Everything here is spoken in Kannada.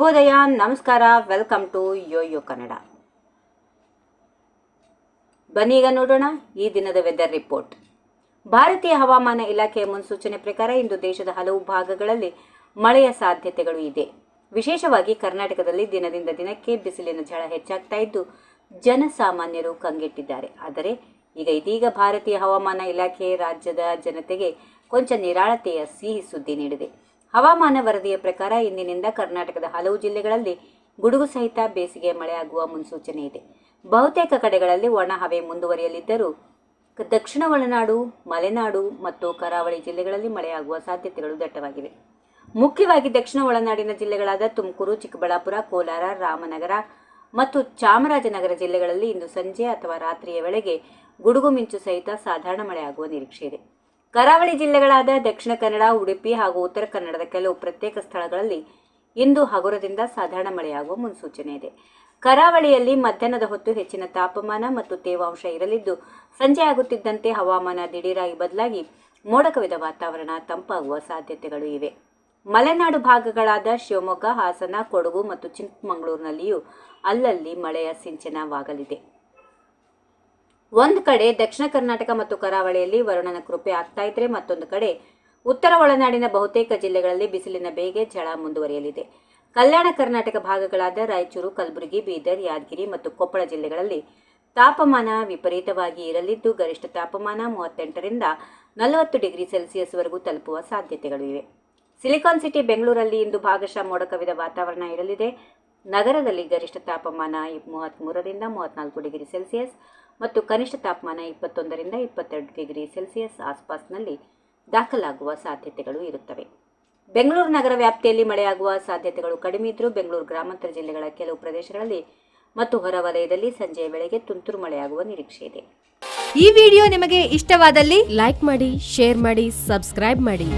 ಶುಭೋದಯ, ನಮಸ್ಕಾರ, ವೆಲ್ಕಮ್ ಟು ಯೋಯೋ ಕನ್ನಡ. ಬನ್ನಿ ಈಗ ನೋಡೋಣ ಈ ದಿನದ ವೆದರ್ ರಿಪೋರ್ಟ್. ಭಾರತೀಯ ಹವಾಮಾನ ಇಲಾಖೆಯ ಮುನ್ಸೂಚನೆ ಪ್ರಕಾರ ಇಂದು ದೇಶದ ಹಲವು ಭಾಗಗಳಲ್ಲಿ ಮಳೆಯ ಸಾಧ್ಯತೆಗಳು ಇದೆ. ವಿಶೇಷವಾಗಿ ಕರ್ನಾಟಕದಲ್ಲಿ ದಿನದಿಂದ ದಿನಕ್ಕೆ ಬಿಸಿಲಿನ ಝಳ ಹೆಚ್ಚಾಗ್ತಾ ಇದ್ದು ಜನಸಾಮಾನ್ಯರು ಕಂಗೆಟ್ಟಿದ್ದಾರೆ. ಆದರೆ ಇದೀಗ ಭಾರತೀಯ ಹವಾಮಾನ ಇಲಾಖೆ ರಾಜ್ಯದ ಜನತೆಗೆ ಕೊಂಚ ನಿರಾಳತೆಯ ಸಿಹಿ ಸುದ್ದಿ ನೀಡಿದೆ. ಹವಾಮಾನ ವರದಿಯ ಪ್ರಕಾರ ಇಂದಿನಿಂದ ಕರ್ನಾಟಕದ ಹಲವು ಜಿಲ್ಲೆಗಳಲ್ಲಿ ಗುಡುಗು ಸಹಿತ ಬೇಸಿಗೆ ಮಳೆಯಾಗುವ ಮುನ್ಸೂಚನೆ ಇದೆ. ಬಹುತೇಕ ಕಡೆಗಳಲ್ಲಿ ಒಣ ಹವೆ ಮುಂದುವರಿಯಲಿದ್ದರೂ ದಕ್ಷಿಣ ಒಳನಾಡು, ಮಲೆನಾಡು ಮತ್ತು ಕರಾವಳಿ ಜಿಲ್ಲೆಗಳಲ್ಲಿ ಮಳೆಯಾಗುವ ಸಾಧ್ಯತೆಗಳು ದಟ್ಟವಾಗಿವೆ. ಮುಖ್ಯವಾಗಿ ದಕ್ಷಿಣ ಒಳನಾಡಿನ ಜಿಲ್ಲೆಗಳಾದ ತುಮಕೂರು, ಚಿಕ್ಕಬಳ್ಳಾಪುರ, ಕೋಲಾರ, ರಾಮನಗರ ಮತ್ತು ಚಾಮರಾಜನಗರ ಜಿಲ್ಲೆಗಳಲ್ಲಿ ಇಂದು ಸಂಜೆ ಅಥವಾ ರಾತ್ರಿಯ ವೇಳೆಗೆ ಗುಡುಗು ಮಿಂಚು ಸಹಿತ ಸಾಧಾರಣ ಮಳೆಯಾಗುವ ನಿರೀಕ್ಷೆ ಇದೆ. ಕರಾವಳಿ ಜಿಲ್ಲೆಗಳಾದ ದಕ್ಷಿಣ ಕನ್ನಡ, ಉಡುಪಿ ಹಾಗೂ ಉತ್ತರ ಕನ್ನಡದ ಕೆಲವು ಪ್ರತ್ಯೇಕ ಸ್ಥಳಗಳಲ್ಲಿ ಇಂದು ಹಗುರದಿಂದ ಸಾಧಾರಣ ಮಳೆಯಾಗುವ ಮುನ್ಸೂಚನೆ ಇದೆ. ಕರಾವಳಿಯಲ್ಲಿ ಮಧ್ಯಾಹ್ನದ ಹೊತ್ತು ಹೆಚ್ಚಿನ ತಾಪಮಾನ ಮತ್ತು ತೇವಾಂಶ ಇರಲಿದ್ದು ಸಂಜೆ ಆಗುತ್ತಿದ್ದಂತೆ ಹವಾಮಾನ ದಿಢೀರಾಗಿ ಬದಲಾಗಿ ಮೋಡ ಕವಿದ ವಾತಾವರಣ ತಂಪಾಗುವ ಸಾಧ್ಯತೆಗಳು ಇವೆ. ಮಲೆನಾಡು ಭಾಗಗಳಾದ ಶಿವಮೊಗ್ಗ, ಹಾಸನ, ಕೊಡಗು ಮತ್ತು ಚಿಕ್ಕಮಗಳೂರಿನಲ್ಲಿಯೂ ಅಲ್ಲಲ್ಲಿ ಮಳೆಯ ಸಿಂಚನವಾಗಲಿದೆ. ಒಂದು ಕಡೆ ದಕ್ಷಿಣ ಕರ್ನಾಟಕ ಮತ್ತು ಕರಾವಳಿಯಲ್ಲಿ ವರುಣನ ಕೃಪೆ ಆಗ್ತಾ ಇದ್ರೆ, ಮತ್ತೊಂದು ಕಡೆ ಉತ್ತರ ಒಳನಾಡಿನ ಬಹುತೇಕ ಜಿಲ್ಲೆಗಳಲ್ಲಿ ಬಿಸಿಲಿನ ಬೇಗೆ ಝಳ ಮುಂದುವರಿಯಲಿದೆ. ಕಲ್ಯಾಣ ಕರ್ನಾಟಕ ಭಾಗಗಳಾದ ರಾಯಚೂರು, ಕಲಬುರಗಿ, ಬೀದರ್, ಯಾದಗಿರಿ ಮತ್ತು ಕೊಪ್ಪಳ ಜಿಲ್ಲೆಗಳಲ್ಲಿ ತಾಪಮಾನ ವಿಪರೀತವಾಗಿ ಇರಲಿದ್ದು ಗರಿಷ್ಠ ತಾಪಮಾನ 38ರಿಂದ 40 ಡಿಗ್ರಿ ಸೆಲ್ಸಿಯಸ್ವರೆಗೂ ತಲುಪುವ ಸಾಧ್ಯತೆಗಳು ಇವೆ. ಸಿಲಿಕಾನ್ ಸಿಟಿ ಬೆಂಗಳೂರಲ್ಲಿ ಇಂದು ಭಾಗಶಃ ಮೋಡ ಕವಿದ ವಾತಾವರಣ ಇರಲಿದೆ. ನಗರದಲ್ಲಿ ಗರಿಷ್ಠ ತಾಪಮಾನ 33ರಿಂದ 34 ಡಿಗ್ರಿ ಸೆಲ್ಸಿಯಸ್ ಮತ್ತು ಕನಿಷ್ಠ ತಾಪಮಾನ 21ರಿಂದ 22 ಡಿಗ್ರಿ ಸೆಲ್ಸಿಯಸ್ ಆಸ್ಪಾಸ್ನಲ್ಲಿ ದಾಖಲಾಗುವ ಸಾಧ್ಯತೆಗಳು ಇರುತ್ತವೆ. ಬೆಂಗಳೂರು ನಗರ ವ್ಯಾಪ್ತಿಯಲ್ಲಿ ಮಳೆಯಾಗುವ ಸಾಧ್ಯತೆಗಳು ಕಡಿಮೆ ಇದ್ದರೂ ಬೆಂಗಳೂರು ಗ್ರಾಮಾಂತರ ಜಿಲ್ಲೆಗಳ ಕೆಲವು ಪ್ರದೇಶಗಳಲ್ಲಿ ಮತ್ತು ಹೊರವಲಯದಲ್ಲಿ ಸಂಜೆಯ ವೇಳೆಗೆ ತುಂತುರು ಮಳೆಯಾಗುವ ನಿರೀಕ್ಷೆ ಇದೆ. ಈ ವಿಡಿಯೋ ನಿಮಗೆ ಇಷ್ಟವಾದಲ್ಲಿ ಲೈಕ್ ಮಾಡಿ, ಶೇರ್ ಮಾಡಿ, ಸಬ್ಸ್ಕ್ರೈಬ್ ಮಾಡಿ.